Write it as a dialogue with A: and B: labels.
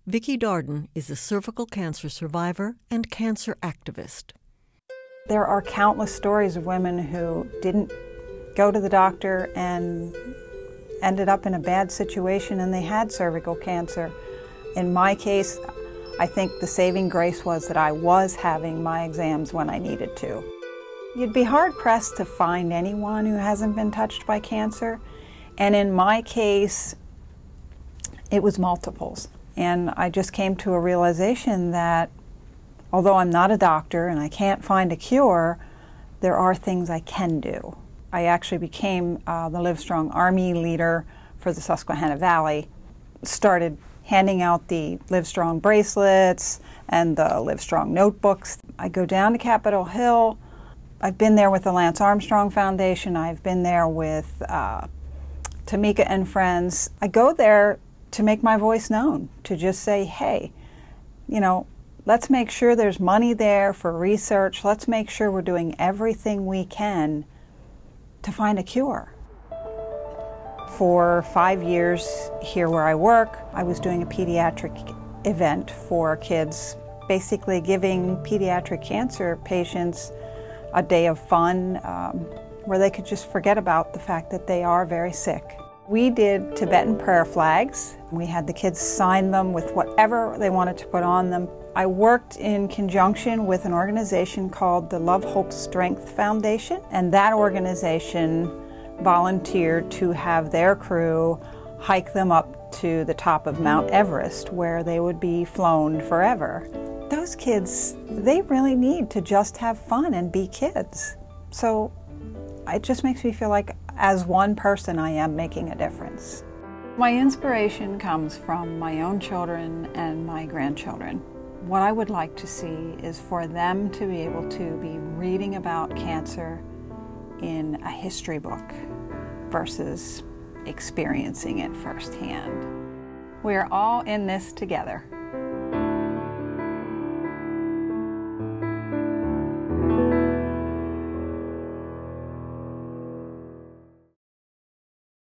A: Vicky Darden is a cervical cancer survivor and cancer activist.
B: There are countless stories of women who didn't go to the doctor and ended up in a bad situation and they had cervical cancer. In my case, I think the saving grace was that I was having my exams when I needed to. You'd be hard-pressed to find anyone who hasn't been touched by cancer, and in my case, it was multiples. And I just came to a realization that although I'm not a doctor and I can't find a cure, there are things I can do. I actually became the Livestrong Army leader for the Susquehanna Valley, started handing out the Livestrong bracelets and the Livestrong notebooks. I go down to Capitol Hill. I've been there with the Lance Armstrong Foundation. I've been there with Tamika and friends. I go there to make my voice known, to just say, hey, you know, let's make sure there's money there for research. Let's make sure we're doing everything we can to find a cure. For 5 years here where I work, I was doing a pediatric event for kids, basically giving pediatric cancer patients a day of fun where they could just forget about the fact that they are very sick. We did Tibetan prayer flags. We had the kids sign them with whatever they wanted to put on them. I worked in conjunction with an organization called the Love, Hope, Strength Foundation, and that organization volunteered to have their crew hike them up to the top of Mount Everest, where they would be flown forever. Those kids, they really need to just have fun and be kids. So it just makes me feel like as one person I am making a difference. My inspiration comes from my own children and my grandchildren. What I would like to see is for them to be able to be reading about cancer in a history book versus experiencing it firsthand. We are all in this together.